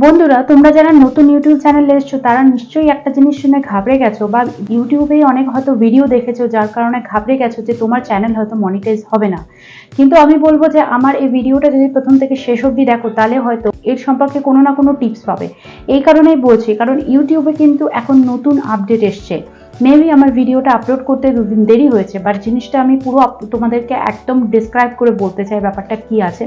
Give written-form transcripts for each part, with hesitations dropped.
বন্ধুরা, তোমরা যারা নতুন ইউটিউব চ্যানেলে এসছো তারা নিশ্চয়ই একটা জিনিস শুনে ঘাবড়ে গেছো বা ইউটিউবেই অনেক হয়তো ভিডিও দেখেছো যার কারণে ঘাবড়ে গেছো যে তোমার চ্যানেল হয়তো মনিটাইজ হবে না। কিন্তু আমি বলবো যে আমার এই ভিডিওটা যদি প্রথম থেকে শেষ অবধি দেখো তাহলে হয়তো এর সম্পর্কে কোনো না কোনো টিপস পাবে। এই কারণেই বলছি, কারণ ইউটিউবে কিন্তু এখন নতুন আপডেট এসছে। মেবি আমার ভিডিওটা আপলোড করতে দুদিন দেরি হয়েছে, বাট জিনিসটা আমি পুরো তোমাদেরকে একদম ডিসক্রাইব করে বলতে চাই ব্যাপারটা কি আছে।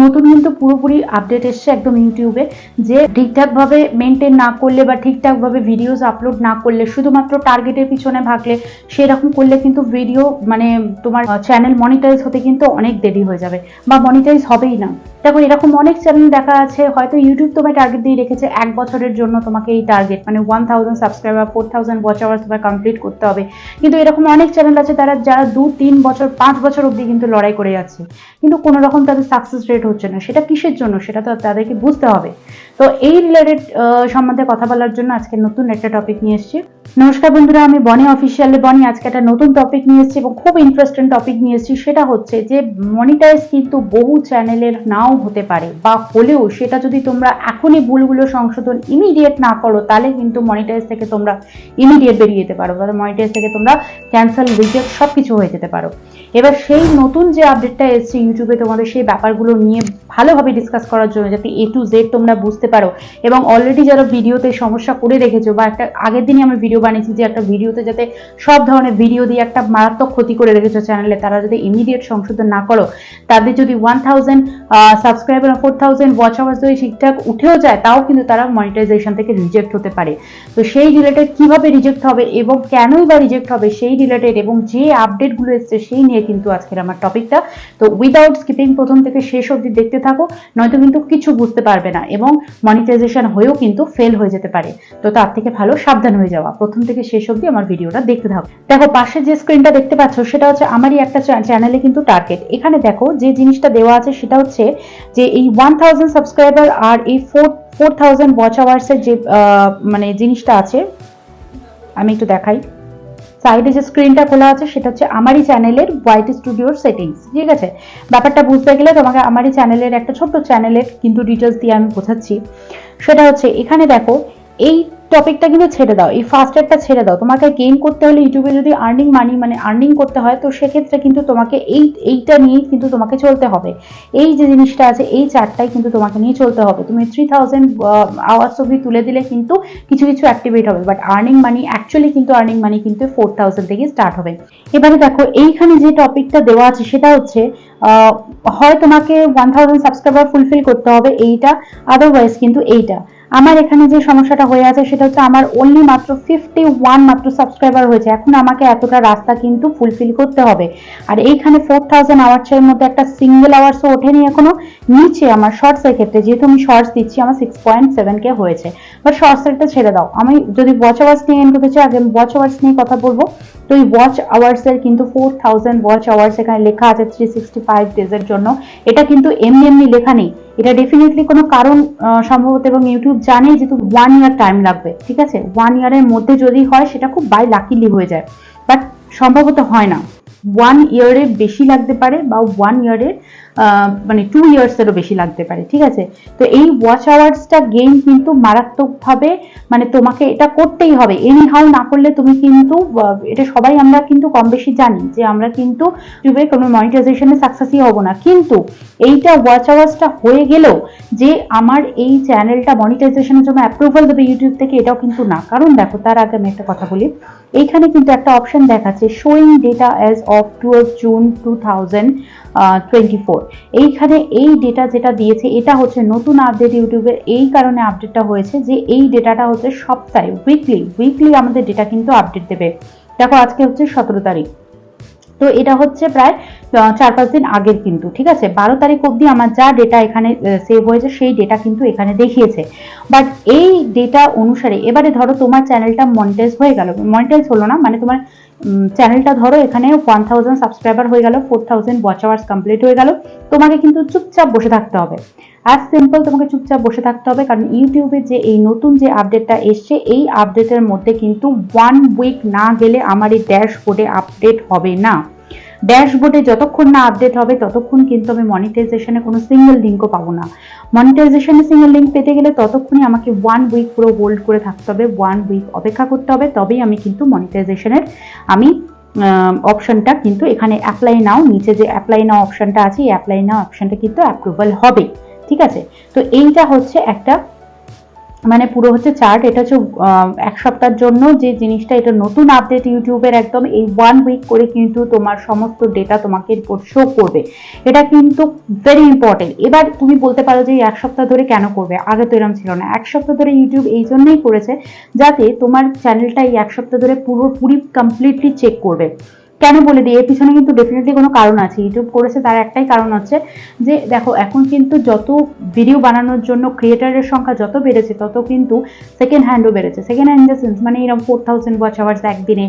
নতুন কিন্তু পুরোপুরি আপডেট এসছে একদম ইউটিউবে, যে ঠিকঠাকভাবে মেনটেন না করলে বা ঠিকঠাকভাবে ভিডিওস আপলোড না করলে, শুধুমাত্র টার্গেটের পিছনে ভাগলে, সেরকম করলে কিন্তু ভিডিও মানে তোমার চ্যানেল মনিটাইজ হতে কিন্তু অনেক দেরি হয়ে যাবে বা মনিটাইজ হবেই না। দেখো, এরকম অনেক চ্যানেল দেখা আছে, হয়তো ইউটিউব তোমায় টার্গেট দিয়ে রেখেছে 1 বছরের জন্য, তোমাকে এই টার্গেট মানে 1000 সাবস্ক্রাইবার 4000 ওয়াচ আওয়ার্স তোমার কমপ্লিট করতে হবে। কিন্তু এরকম অনেক চ্যানেল আছে যারা 2-3 বছর 5 বছর অবধি কিন্তু লড়াই করে যাচ্ছে, কিন্তু কোনো রকম তাদের সাকসেস রেট হচ্ছে না। সেটা কিসের জন্য সেটা তো তাদেরকে বুঝতে হবে। তো এই রিলেটেড সম্বন্ধে কথা বলার জন্য আজকে নতুন একটা টপিক নিয়ে এসেছি। নমস্কার বন্ধুরা, আমি বনি অফিসিয়ালে বনি আজকে একটা নতুন টপিক নিয়ে এসেছি এবং খুব ইন্টারেস্টিং টপিক নিয়ে এসেছি। সেটা হচ্ছে যে মনিটাইজ কিন্তু বহু চ্যানেলের নাও হতে পারে, বা হলেও সেটা যদি তোমরা এখনই ভুলগুলো সংশোধন ইমিডিয়েট না করো তাহলে কিন্তু মনিটাইজ থেকে তোমরা ইমিডিয়েট বেরিয়ে যেতে পারো, বা মনিটাইজ থেকে তোমরা ক্যান্সেল, রিজেক্ট সবকিছু হয়ে যেতে পারো। এবার সেই নতুন যে আপডেটটা এসেছে ইউটিউবে তোমাদের সেই ব্যাপারগুলো নিয়ে ভালোভাবে ডিসকাস করার জন্য, যাতে A to Z তোমরা বুঝতে পারো। এবং অলরেডি যারা ভিডিওতে সমস্যা করে রেখেছো, বা একটা আগের দিনই আমি ভিডিও বানিয়েছি যে একটা ভিডিওতে যাতে সব ধরনের ভিডিও দিয়ে একটা মারাত্মক ক্ষতি করে রেখেছো চ্যানেলে, তারা যদি ইমিডিয়েট সংশোধন না করো, তাদের যদি 1000 সাবস্ক্রাইবার 4000 ওয়াচ আওয়ার্স যদি ঠিকঠাক উঠেও যায়, তাও কিন্তু তারা মনিটাইজেশন থেকে রিজেক্ট হতে পারে। তো সেই রিলেটেড কিভাবে রিজেক্ট হবে এবং কেনই বা রিজেক্ট হবে সেই রিলেটেড, এবং যে আপডেটগুলো এসছে সেই নিয়ে কিন্তু আজকের আমার টপিকটা। তো উইদাউট স্কিপিং প্রথম থেকে শেষ অবধি দেখতে থাকো, নয়তো কিন্তু কিছু বুঝতে পারবে না এবং মনিটাইজেশন হয়েও কিন্তু ফেল হয়ে যেতে পারে। তো তার থেকে ভালো সাবধান হয়ে যাওয়া, প্রথম থেকে শেষ অবধি আমার ভিডিওটা দেখতে থাকো। দেখো, পাশে যে স্ক্রিনটা দেখতে পাচ্ছ সেটা হচ্ছে আমারই একটা চ্যানেলে কিন্তু টার্গেট। এখানে দেখো যে জিনিসটা দেওয়া আছে সেটা হচ্ছে যে এই 1000 সাবস্ক্রাইবার আর এই 4000 ওয়াচ আওয়ার্স এর যে মানে জিনিসটা আছে, আমি একটু দেখাই। সাইডে যে স্ক্রিনটা খোলা আছে সেটা হচ্ছে আমারই চ্যানেলের ওয়াইটি স্টুডিওর সেটিংস। ঠিক আছে, ব্যাপারটা বুঝতে গেলে তোমাকে আমারই চ্যানেলের একটা ছোট্ট চ্যানেলের কিন্তু ডিটেলস দিয়ে আমি বোঝাচ্ছি। সেটা হচ্ছে এখানে দেখো, এই টপিকটা কিন্তু ছেড়ে দাও, এই ফার্স্ট এডটা ছেড়ে দাও। তোমাকে গেইন করতে হলে ইউটিউবে যদি আর্নিং মানি মানে আর্নিং করতে হয়, তো সেক্ষেত্রে কিন্তু তোমাকে এইটা নিয়েই কিন্তু তোমাকে চলতে হবে। এই যে জিনিসটা আছে এই চারটাই কিন্তু তোমাকে নিয়ে চলতে হবে। তুমি 3000 আওয়ার্স অবধি তুলে দিলে কিন্তু কিছু কিছু অ্যাক্টিভেট হবে, বাট আর্নিং মানি অ্যাকচুয়ালি কিন্তু আর্নিং মানি কিন্তু 4000 থেকে স্টার্ট হবে। এবারে দেখো, এইখানে যে টপিকটা দেওয়া আছে সেটা হচ্ছে হয় তোমাকে 1000 সাবস্ক্রাইবার ফুলফিল করতে হবে এইটা, আদারওয়াইজ কিন্তু এইটা। আমার এখানে যে সমস্যাটা হয়ে আছে সেটা হচ্ছে আমার অনলি মাত্র 51 মাত্র সাবস্ক্রাইবার হয়েছে, এখন আমাকে এতটা রাস্তা কিন্তু ফুলফিল করতে হবে। আর এইখানে 4000 আওয়ার্সের মধ্যে একটা সিঙ্গেল আওয়ার্সও ওঠেনি এখনো। নিচে আমার শর্টসের ক্ষেত্রে, যেহেতু আমি শর্টস দিচ্ছি, আমার 6.7K হয়েছে। বাট শর্টসেরটা ছেড়ে দাও, আমি যদি ওয়াচ আওয়ার্স নিয়ে এন্ড করতে চাই, আগে ওয়াচ আওয়ার্স নিয়ে কথা বলবো। তো এই ওয়াচ আওয়ার্স এর কিন্তু 4000 ওয়াচ আওয়ার্স এখানে লেখা আছে 365 ডেজের জন্য। এটা কিন্তু এমনি এমনি লেখা নেই, এটা ডেফিনেটলি কোনো কারণ সম্ভবত, এবং ইউটিউব জানে যেহেতু 1 ইয়ার টাইম লাগবে। ঠিক আছে, 1 ইয়ারের মধ্যে যদি হয় সেটা খুব বাই লাকিলি হয়ে যায়, বাট সম্ভবত হয় না। 1 ইয়ারের বেশি লাগতে পারে, বা 1 ইয়ারের মানে 2 ইয়ার্সেরও বেশি লাগতে পারে। ঠিক আছে, তো এই ওয়াচ আওয়ার্সটা গেইন কিন্তু মারাত্মকভাবে, মানে তোমাকে এটা করতেই হবে, এনি হাউ না করলে তুমি কিন্তু, এটা সবাই আমরা কিন্তু কম বেশি জানি যে আমরা কিন্তু ইউটিউবে কোনো মনিটাইজেশনে সাকসেসই হব না। কিন্তু এইটা ওয়াচ আওয়ার্সটা হয়ে গেলেও যে আমার এই চ্যানেলটা মনিটাইজেশনের জন্য অ্যাপ্রুভাল দেবে ইউটিউব থেকে, এটাও কিন্তু না। কারণ দেখো, তার আগে আমি একটা কথা বলি। এইখানে কিন্তু একটা অপশন দেখাচ্ছে showing data as of 12 June 2024। এইখানে এই ডেটা যেটা দিয়েছে এটা হচ্ছে নতুন আপডেট ইউটিউবের, এই কারণে আপডেটটা হয়েছে যে এই ডেটাটা হচ্ছে সপ্তাহে উইকলি আমাদের ডেটা কিন্তু আপডেট দেবে। দেখো, আজকে হচ্ছে 17 তারিখ, তো এটা হচ্ছে প্রায় 4-5 দিন আগের কিন্তু। ঠিক আছে, 12 তারিখ অবধি আমার যা ডেটা এখানে সেভ হয়েছে সেই ডেটা কিন্তু এখানে দেখিয়েছে। বাট এই ডেটা অনুসারে এবারে ধরো তোমার চ্যানেলটা মনিটাইজ হয়ে গেল, মনিটাইজ হলো না মানে তোমার চ্যানেলটা ধরো এখানে 1000 সাবস্ক্রাইবার হয়ে গেল, 4000 ওয়াচ আওয়ার্স কমপ্লিট হয়ে গেল, তোমাকে কিন্তু চুপচাপ বসে থাকতে হবে। অ্যাজ সিম্পল, তোমাকে চুপচাপ বসে থাকতে হবে, কারণ ইউটিউবে যে এই নতুন যে আপডেটটা এসছে এই আপডেটের মধ্যে কিন্তু 1 উইক না গেলে আমার এই ড্যাশবোর্ডে আপডেট হবে না। ড্যাশবোর্ডে যতক্ষণ না আপডেট হবে ততক্ষণ কিন্তু আমি মনিটাইজেশনে কোনো সিঙ্গেল লিঙ্কও পাবো না। মনিটাইজেশনে সিঙ্গেল লিঙ্ক পেতে গেলে ততক্ষণই আমাকে 1 উইক পুরো হোল্ড করে থাকতে হবে, 1 উইক অপেক্ষা করতে হবে, তবেই আমি কিন্তু মনিটাইজেশনের আমি অপশনটা কিন্তু এখানে অ্যাপ্লাই নাও, নিচে যে অ্যাপ্লাই নাও অপশনটা আছে এই অ্যাপ্লাই নাও অপশনটা কিন্তু অ্যাপ্রুভাল হবে। ঠিক আছে, তো এইটা হচ্ছে একটা মানে পুরো হচ্ছে চার্ট। এটা হচ্ছে 1 সপ্তাহের জন্য যে জিনিসটা, এটা নতুন আপডেট ইউটিউবের একদম এই 1 উইক করে কিন্তু তোমার সমস্ত ডেটা তোমাকে রিপোর্ট শো করবে। এটা কিন্তু ভেরি ইম্পর্টেন্ট। এবার তুমি বলতে পারো যে 1 সপ্তাহ ধরে কেন করবে, আগে তো এরকম ছিল না। 1 সপ্তাহ ধরে ইউটিউব এই জন্যই করেছে যাতে তোমার চ্যানেলটা এই 1 সপ্তাহ ধরে পুরোপুরি কমপ্লিটলি চেক করবে। কেন বলে দিই, এর পিছনে কিন্তু ডেফিনেটলি কোনো কারণ আছে। ইউটিউব করেছে তার একটাই কারণ হচ্ছে যে দেখো এখন কিন্তু যত ভিডিও বানানোর জন্য ক্রিয়েটারের সংখ্যা যত বেড়েছে তত কিন্তু সেকেন্ড হ্যান্ডও বেড়েছে। Second hand in the sense মানে এরকম 4000 ওয়াচ আওয়ার্স একদিনে,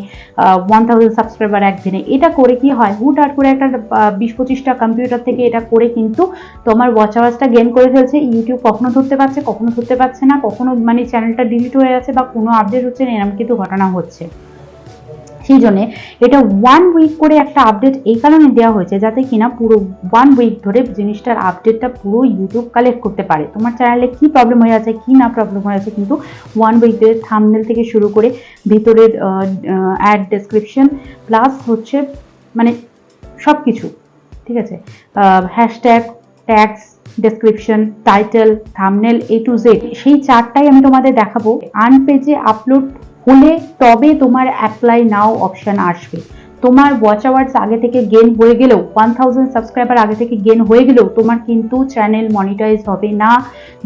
1000 সাবস্ক্রাইবার একদিনে, এটা করে কি হয়, হুটহাট করে একটা 20-25টা কম্পিউটার থেকে এটা করে কিন্তু তোমার ওয়াচ আওয়ার্সটা গেইন করে ফেলছে। ইউটিউব কখনো ধরতে পারছে, কখনো ধরতে পারছে না, কখনো মানে চ্যানেলটা ডিলিট হয়ে যাচ্ছে বা কোনো আপডেট হচ্ছে না, এরকম কিন্তু ঘটনা হচ্ছে। সেই জন্য এটা 1 উইক করে একটা আপডেট এই কারণে দেওয়া হয়েছে যাতে কিনা পুরো 1 উইক ধরে জিনিসটার আপডেটটা পুরো ইউটিউব কালেক্ট করতে পারে। তোমার চ্যানেলে কি প্রবলেম হয়ে আছে, কি না প্রবলেম হয়ে আছে, কিন্তু 1 উইক ধরে থাম্বনেল থেকে শুরু করে ভিতরের অ্যাড ডেসক্রিপশন প্লাস হচ্ছে মানে সব কিছু, ঠিক আছে, hashtag, tags, description, title, thumbnail, A to Z সেই চারটাই আমি তোমাদের দেখাবো। আর্ন পেজে আপলোড হলে তবে তোমার অ্যাপ্লাই নাও অপশন আসবে। তোমার ওয়াচ আওয়ার্স আগে থেকে গেন হয়ে গেলেও, 1000 সাবস্ক্রাইবার আগে থেকে গেন হয়ে গেলেও তোমার কিন্তু চ্যানেল মনিটাইজ হবে না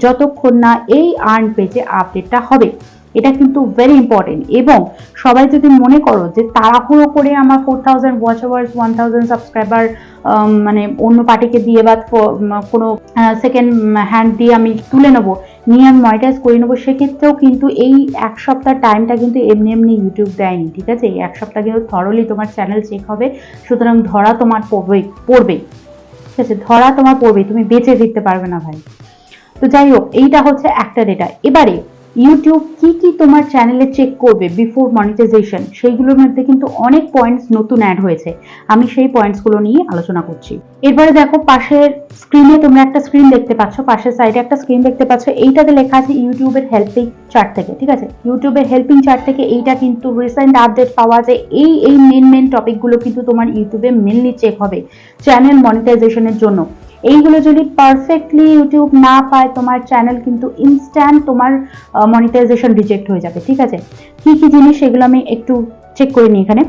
যতক্ষণ না এই আর্ন পেজে আপডেটটা হবে। এটা কিন্তু ভেরি ইম্পর্টেন্ট। এবং সবাই যদি মনে করো যে তাড়াহুড়ো করে আমার 4000 ওয়াচ আওয়ার্স, 1000 সাবস্ক্রাইবার মানে অন্য পার্টিকে দিয়ে বা কোনো সেকেন্ড হ্যান্ড দিয়ে আমি তুলে নেবো, নিয়ে আমি মনিটাইজ করে নেবো, সেক্ষেত্রেও কিন্তু এই 1 সপ্তাহ টাইমটা কিন্তু এমনি এমনি ইউটিউব দেয়নি। ঠিক আছে, এই 1 সপ্তাহ কিন্তু থরলি তোমার চ্যানেল চেক হবে, সুতরাং ধরা তোমার পড়বেই। ঠিক আছে, ধরা তোমার পড়বেই, তুমি বেঁচে দিতে পারবে না ভাই। তো যাই হোক, এইটা হচ্ছে একটা ডেটা। এবারে ইউটিউব কি কি তোমার চ্যানেলে চেক করবে বিফোর মনিটাইজেশন, সেইগুলোর মধ্যে কিন্তু অনেক পয়েন্টস নতুন অ্যাড হয়েছে। আমি সেই পয়েন্টসগুলো নিয়ে আলোচনা করছি। এরপরে দেখো পাশের স্ক্রিনে তোমরা একটা স্ক্রিন দেখতে পাচ্ছ, পাশের সাইডে একটা স্ক্রিন দেখতে পাচ্ছ, এইটাতে লেখা আছে ইউটিউবের হেল্পিং চার্ট থেকে। ঠিক আছে, ইউটিউবের হেল্পিং চার্ট থেকে এইটা কিন্তু রিসেন্ট আপডেট পাওয়া যায়। এই মেন টপিকগুলো কিন্তু তোমার ইউটিউবে মেনলি চেক হবে চ্যানেল মনিটাইজেশনের জন্য। এইগুলো যদি পারফেক্টলি ইউটিউব না পায় তোমার চ্যানেল কিন্তু ইনস্ট্যান্ট তোমার মনিটাইজেশন রিজেক্ট হয়ে যাবে। ঠিক আছে, কি কি জিনিস সেগুলো আমি একটু চেক করে নিই। এখানে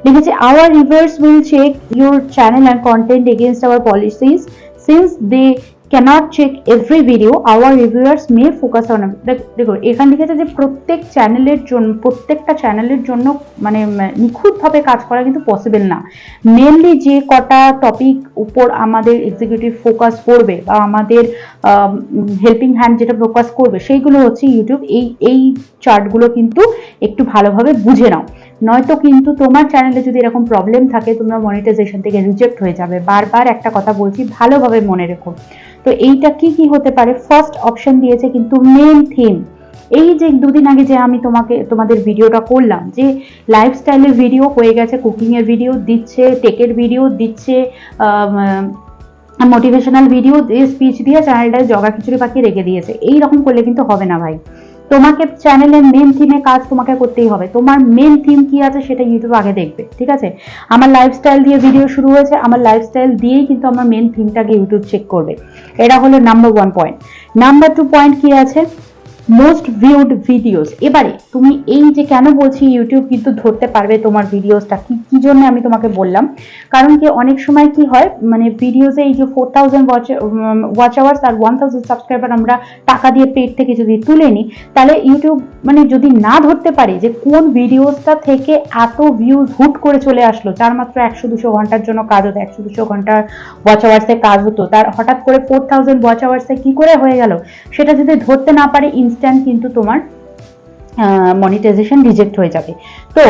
লিখেছে our reviewers will check your channel and content against our policies since they cannot check every video, our reviewers may focus on দেখো এখানে লিখেছে যে প্রত্যেকটা চ্যানেলের জন্য মানে নিখুঁতভাবে কাজ করা কিন্তু পসিবল না। মেনলি যে কটা টপিক উপর আমাদের এক্সিকিউটিভ ফোকাস করবে বা আমাদের হেল্পিং হ্যান্ড যেটা ফোকাস করবে সেইগুলো হচ্ছে ইউটিউব। এই চার্টগুলো কিন্তু একটু ভালোভাবে বুঝে নাও, নয়তো কিন্তু তোমার চ্যানেলে যদি এরকম প্রবলেম থাকে তোমরা মনিটাইজেশন থেকে রিজেক্ট হয়ে যাবে। বারবার একটা কথা বলছি, ভালোভাবে মনে রেখো। তো এইটা কি কি হতে পারে, ফার্স্ট অপশন দিয়েছে কিন্তু মেন থিম। এই যে দুদিন আগে যে আমি তোমাদের ভিডিওটা করলাম, যে লাইফস্টাইলের ভিডিও হয়ে গেছে, কুকিং এর ভিডিও দিচ্ছে, টেকের ভিডিও দিচ্ছে, মোটিভেশনাল ভিডিও দিয়ে, স্পিচ দিয়ে চ্যানেলটায় জগা খিচুড়ি পাকিয়ে রেখে দিয়েছে। এইরকম করলে কিন্তু হবে না ভাই। তোমাকে চ্যানেলের মেন থিমে কাজ তোমাকে করতেই হবে। তোমার মেন থিম কি আছে সেটা ইউটিউব আগে দেখবে। ঠিক আছে, আমার লাইফস্টাইল দিয়ে ভিডিও শুরু হয়েছে, আমার লাইফস্টাইল দিয়েই কিন্তু আমার মেন থিমটাকে ইউটিউব চেক করবে। এটা হলো নাম্বার 1 পয়েন্ট। নাম্বার 2 পয়েন্ট কি আছে, মোস্ট ভিউড ভিডিওস। এবারে তুমি এই যে কেন বলছি ইউটিউব কিন্তু ধরতে পারবে তোমার ভিডিওসটা, কি জন্য আমি তোমাকে বললাম, কারণ কি অনেক সময় কি হয় মানে ভিডিওসে এই যে 4000 ওয়াচ আওয়ার্স আর 1000 সাবস্ক্রাইবার আমরা টাকা দিয়ে পেড থেকে যদি তুলে নিই, তাহলে ইউটিউব মানে যদি না ধরতে পারে যে কোন ভিডিওসটা থেকে এত ভিউজ হুট করে চলে আসলো, যার মাত্র 100-200 ঘন্টার জন্য কাজ হতো, 100-200 ঘন্টার ওয়াচ আওয়ার্সে কাজ হতো, তার হঠাৎ করে 4000 ওয়াচ আওয়ার্সে কি করে হয়ে গেল, সেটা যদি ধরতে না পারে ইনস্ট্যান্ট কিন্তু তোমার মনিটাইজেশন রিজেক্ট হয়ে যাবে। তো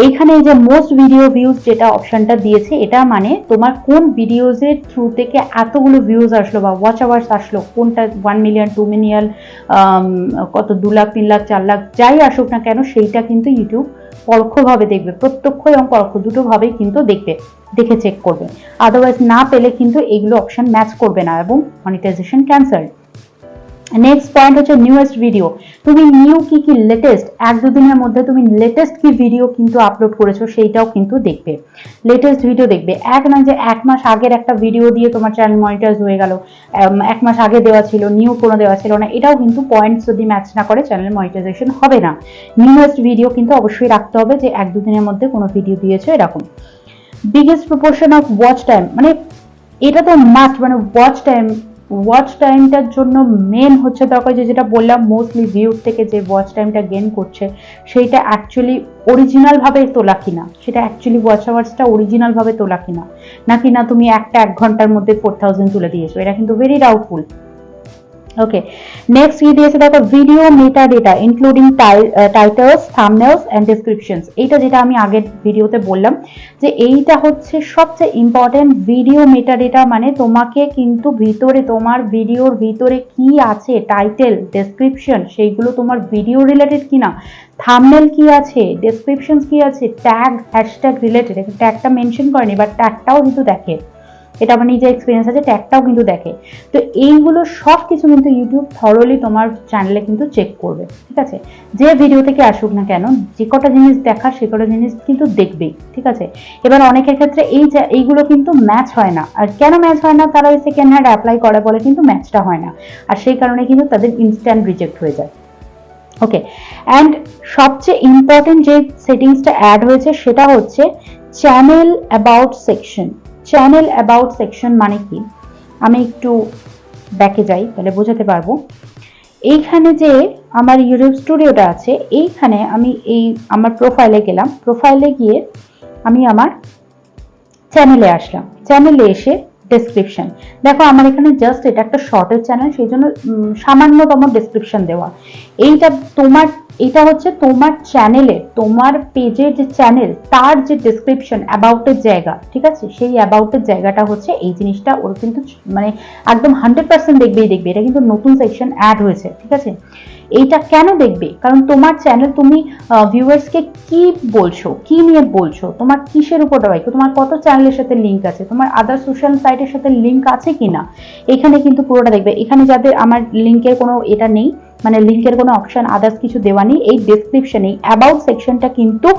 এইখানে যে মোস্ট ভিডিও ভিউজ যেটা অপশনটা দিয়েছে, এটা মানে তোমার কোন ভিডিওজের থ্রু থেকে এতগুলো ভিউজ আসলো বা ওয়াচ আওয়ার্স আসলো, কোনটা 1 মিলিয়ন 2 মিলিয়ন কত 2 লাখ 3 লাখ 4 লাখ যাই আসুক না কেন, সেইটা কিন্তু ইউটিউব পরোক্ষভাবে দেখবে, প্রত্যক্ষ এবং পরোক্ষ দুটো ভাবেই কিন্তু দেখবে। দেখে চেক করবে, আদারওয়াইজ না পেলে কিন্তু এগুলো অপশন ম্যাচ করবে না এবং মনিটাইজেশন ক্যান্সেল। নেক্সট পয়েন্ট হচ্ছে নিউয়েস্ট ভিডিও। তুমি নিউ কি কি লেটেস্ট 1-2 দিনের মধ্যে তুমি লেটেস্ট কি ভিডিও কিন্তু আপলোড করেছো সেইটাও কিন্তু দেখবে, লেটেস্ট ভিডিও দেখবে। এক নয় যে 1 মাস আগের একটা ভিডিও দিয়ে তোমার চ্যানেল মনিটাইজ হয়ে গেল, 1 মাস আগে দেওয়া ছিল, নিউ কোনো দেওয়া ছিল না, এটাও কিন্তু পয়েন্টস যদি ম্যাচ না করে চ্যানেল মনিটাইজেশন হবে না। নিউয়েস্ট ভিডিও কিন্তু অবশ্যই রাখতে হবে যে 1-2 দিনের মধ্যে কোনো ভিডিও দিয়েছো এরকম। Biggest proportion of watch time, মানে এটা তো মাস্ট, মানে ওয়াচ টাইমটার জন্য মেন হচ্ছে দরকার যেটা বললাম, মোস্টলি ভিউ থেকে যে ওয়াচ টাইমটা গেইন করছে সেইটা অ্যাকচুয়ালি অরিজিনাল ভাবে তোলা কিনা, সেটা অ্যাকচুয়ালি ওয়াচ আওয়ার্সটা অরিজিনাল ভাবে তোলা কিনা, নাকি না তুমি 1 ঘন্টার মধ্যে 4000 তুলে দিয়েছো, এটা কিন্তু ভেরি ডাউটফুল। ওকে, নেক্সট কি দিয়েছে দেখো, video metadata including titles, thumbnails and descriptions. এইটা যেটা আমি আগের ভিডিওতে বললাম যে এইটা হচ্ছে সবচেয়ে ইম্পর্টেন্ট। ভিডিও মেটা ডেটা মানে তোমাকে কিন্তু ভিতরে, তোমার ভিডিওর ভিতরে কি আছে, টাইটেল, ডেসক্রিপশন, সেইগুলো তোমার ভিডিও রিলেটেড কিনা, থাম্বনেল কি আছে, ডেসক্রিপশনস কি আছে, ট্যাগ, হ্যাশট্যাগ রিলেটেড। ট্যাগটা মেনশন করেনি বাট ট্যাগটাও কিন্তু দেখে, এটা আমার নিজের এক্সপিরিয়েন্স আছে, ট্যাগটাও কিন্তু দেখে। তো এইগুলো সব কিছু কিন্তু ইউটিউব থরলি তোমার চ্যানেলে কিন্তু চেক করবে, ঠিক আছে। যে ভিডিও থেকে আসুক না কেন, যে কটা জিনিস দেখা সে কটা জিনিস কিন্তু দেখবেই, ঠিক আছে। এবার অনেকের ক্ষেত্রে এইগুলো কিন্তু ম্যাচ হয় না, আর কেন ম্যাচ হয় না, তারা ওই সেকেন্ড হ্যান্ড অ্যাপ্লাই করে বলে কিন্তু ম্যাচটা হয় না, আর সেই কারণে কিন্তু তাদের ইনস্ট্যান্ট রিজেক্ট হয়ে যায়। ওকে, অ্যান্ড সবচেয়ে ইম্পর্টেন্ট যে সেটিংসটা অ্যাড হয়েছে সেটা হচ্ছে channel about section. Channel about section মানে কি, আমি একটু ব্যাকে যাই তাহলে বোঝাতে পারবো। এইখানে যে আমার ইউটিউব স্টুডিওটা আছে, এইখানে আমি আমার প্রোফাইলে গেলাম, প্রোফাইলে গিয়ে আমি আমার চ্যানেলে আসলাম, চ্যানেলে এসে ডেসক্রিপশন দেখো, আমার এখানে জাস্ট এটা একটা শর্টের চ্যানেল, সেই জন্য সামান্যতম ডেসক্রিপশন দেওয়া। এটা হচ্ছে তোমার চ্যানেলের, তোমার পেজের যে চ্যানেল তার যে ডেসক্রিপশন, অ্যাবাউটের জায়গা, ঠিক আছে, সেই অ্যাবাউটের জায়গাটা হচ্ছে এই জিনিসটা ওর কিন্তু মানে একদম 100% দেখবে। এটা কিন্তু নতুন সেকশন অ্যাড হয়েছে, ঠিক আছে। এইটা কেন দেখবে, কারণ তোমার চ্যানেল, তুমি ভিউয়ার্সকে কি বলছো, কি নিয়ে বলছো, তোমার কিসের উপর দেওয়া, তোমার কত চ্যানেলের সাথে লিঙ্ক আছে, তোমার আদার সোশ্যাল সাইটের সাথে লিঙ্ক আছে কিনা, এখানে কিন্তু পুরোটা দেখবে। এখানে যাদের আমার লিঙ্কের কোনো এটা নেই, মানে লিঙ্কের কোনো অপশন আদার্স কিছু দেওয়া নেই, এই ডেসক্রিপশনে অ্যাবাউট সেকশনটা কিন্তু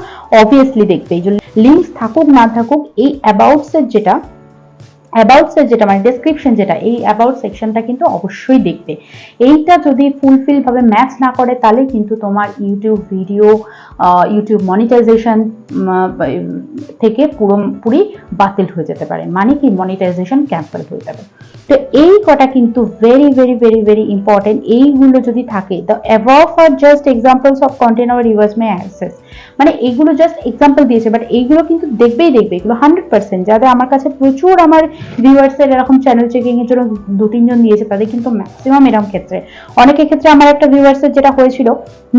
অবভিয়াসলি দেখবে। এই যে লিঙ্ক থাকুক না থাকুক, এই অ্যাবাউটসের যেটা মানে ডেসক্রিপশন যেটা, এই অ্যাবাউট সেকশনটা কিন্তু অবশ্যই দেখবে। এইটা যদি ফুলফিল ভাবে ম্যাচ না করে তাহলে কিন্তু তোমার ইউটিউব মনিটাইজেশন থেকে পুরোপুরি বাতিল হয়ে যেতে পারে, মানে কি মনিটাইজেশন ক্যান্সেল হয়ে যাবে। তো এই কটা কিন্তু very very very very important. এইগুলো যদি থাকে, the above are just examples of content our viewers may access, মানে এইগুলো জাস্ট এক্সাম্পল দিয়েছে, বাট এইগুলো কিন্তু দেখবেই, এগুলো 100%। যাদের আমার কাছে প্রচুর আমার ভিউয়ার্সের এরকম চ্যানেল চেকিং এর জন্য 2-3 জন দিয়েছে, তাদের কিন্তু ম্যাক্সিমাম এরকম ক্ষেত্রে, অনেকের ক্ষেত্রে আমার একটা ভিউয়ার্সের যেটা হয়েছিল,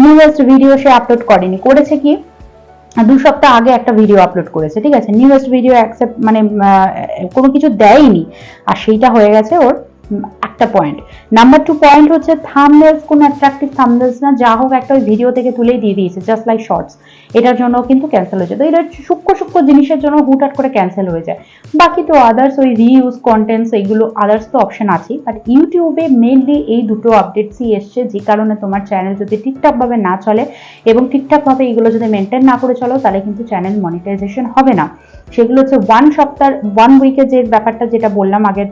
নিউয়েস্ট ভিডিও সে আপলোড করেনি, করেছে কি 2 সপ্তাহ আগে একটা ভিডিও আপলোড করেছে, ঠিক আছে, নিউয়েস্ট ভিডিও অ্যাকসেপ্ট মানে কোনো কিছু দেয়নি, আর সেইটা হয়ে গেছে ওর একটা পয়েন্ট। নাম্বার 2 পয়েন্ট হচ্ছে থাম্বনেলস, কোনো অ্যাট্রাকটিভ থাম্বনেলস না, যা হোক একটা ওই ভিডিও থেকে তুলেই দিয়ে দিয়েছে, জাস্ট লাইক শর্টস, এটার জন্য কিন্তু ক্যান্সেল হয়েছে। তো এটা সূক্ষ্ম জিনিসের জন্য হুটহাট করে ক্যান্সেল হয়ে যায়। বাকি তো আদার্স ওই রিইউজ কন্টেন্টস, এগুলো আদার্স তো অপশন আছেই, বাট ইউটিউবে মেইনলি এই দুটো আপডেটসই এসছে, যে কারণে তোমার চ্যানেল যদি ঠিকঠাক ভাবে না চলে এবং ঠিকঠাক ভাবে এগুলো যদি মেনটেন না করে চলো, তাহলে কিন্তু চ্যানেল মনিটাইজেশন হবে না। সেগুলো হচ্ছে 1 উইকের যে ব্যাপারটা যেটা বললাম আগের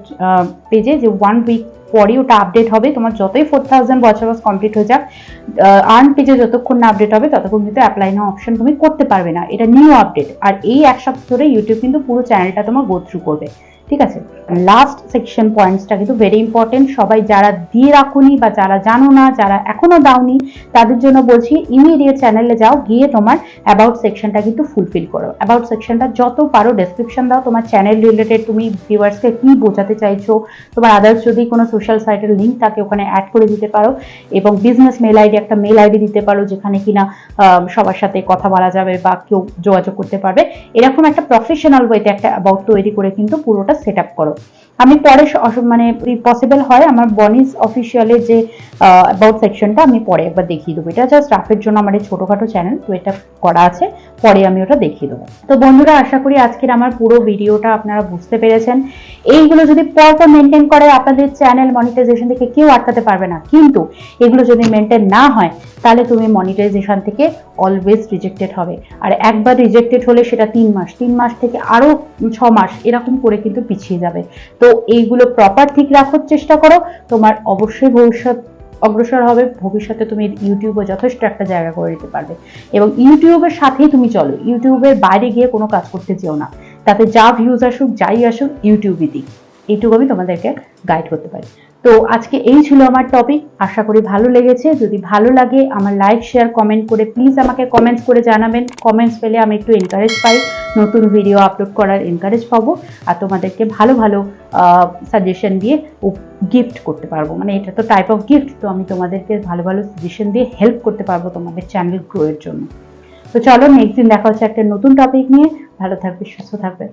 পেজে, যে 1 উইক পরে ওটা আপডেট হবে। তোমার যতই 4000 ওয়াচ আওয়ার্স কমপ্লিট হয়ে যাক, আর্ন পেজে যতক্ষণ না আপডেট হবে ততক্ষণ কিন্তু অ্যাপ্লাই নাও অপশন তুমি করতে পারবে না, এটা নিউ আপডেট। আর এই 1 সপ্তাহ ধরে ইউটিউব কিন্তু পুরো চ্যানেলটা তোমার গো থ্রু করবে, ঠিক আছে। লাস্ট সেকশন পয়েন্টসটা কিন্তু ভেরি ইম্পর্টেন্ট। সবাই যারা দিয়ে রাখুনি বা যারা জানো না, যারা এখনো দাওনি, তাদের জন্য বলছি ইমিডিয়েট চ্যানেলে যাও, গিয়ে তোমার অ্যাবাউট সেকশনটা কিন্তু ফুলফিল করো। অ্যাবাউট সেকশনটা যত পারো ডেসক্রিপশন দাও, তোমার চ্যানেল রিলেটেড তুমি ভিউয়ার্সকে কি বোঝাতে চাইছো, তোমার আদার্স যদি কোনো সোশ্যাল সাইটের লিঙ্ক থাকে ওখানে অ্যাড করে দিতে পারো, এবং বিজনেস মেল আইডি, একটা মেল আইডি দিতে পারো যেখানে কিনা সবার সাথে কথা বলা যাবে বা কেউ যোগাযোগ করতে পারবে। এরকম একটা প্রফেশনাল ওয়েতে একটা অ্যাবাউট তৈরি করে কিন্তু পুরোটা সেট আপ করো। আমি পরে মানে পসিবল হয় আমার বনিস অফিসিয়ালের যে অ্যাবাউট সেকশনটা আমি পরে একবার দেখিয়ে দেবো। এটা জাস্ট রাফের জন্য আমার এই ছোটখাটো চ্যানেল, তো এটা করা আছে, পরে আমি ওটা দেখিয়ে দেবো। তো বন্ধুরা, আশা করি আজকের আমার পুরো ভিডিওটা আপনারা বুঝতে পেরেছেন। এইগুলো যদি পরপর মেনটেন করে আপনাদের চ্যানেল মনিটাইজেশন থেকে কেউ আটকাতে পারবে না, কিন্তু এগুলো যদি মেনটেন না হয় তাহলে তুমি মনিটাইজেশন থেকে অলওয়েজ রিজেক্টেড হবে। আর একবার রিজেক্টেড হলে সেটা 3 মাস থেকে আরো 6 মাস এরকম করে কিন্তু পিছিয়ে যাবে। তো এইগুলো প্রপার ঠিক রাখার চেষ্টা করো, তোমার অবশ্যই ভবিষ্যৎ অগ্রসর হবে। ভবিষ্যতে তুমি ইউটিউবে যথেষ্ট একটা জায়গা করে দিতে পারবে, এবং ইউটিউবের সাথেই তুমি চলো, ইউটিউবের বাইরে গিয়ে কোনো কাজ করতে চেও না। তাতে যা ভিউজ আসুক যাই আসুক ইউটিউবই দিক, এইটুকু আমি তোমাদেরকে গাইড করতে পারি। তো আজকে এই ছিল আমার টপিক, আশা করি ভালো লেগেছে। যদি ভালো লাগে আমার লাইক শেয়ার কমেন্ট করে প্লিজ আমাকে কমেন্টস করে জানাবেন। কমেন্টস পেলে আমি একটু এনকারেজ পাই, নতুন ভিডিও আপলোড করার এনকারেজ পাবো, আর তোমাদেরকে ভালো ভালো সাজেশন দিয়ে গিফট করতে পারবো। মানে এটা তো টাইপ অফ গিফট, তো আমি তোমাদেরকে ভালো ভালো সাজেশন দিয়ে হেল্প করতে পারবো তোমাদের চ্যানেল গ্রো এর জন্য। তো চলো, নেক্সট দিন দেখা হচ্ছে একটা নতুন টপিক নিয়ে। ভালো থাকবে, সুস্থ থাকবে।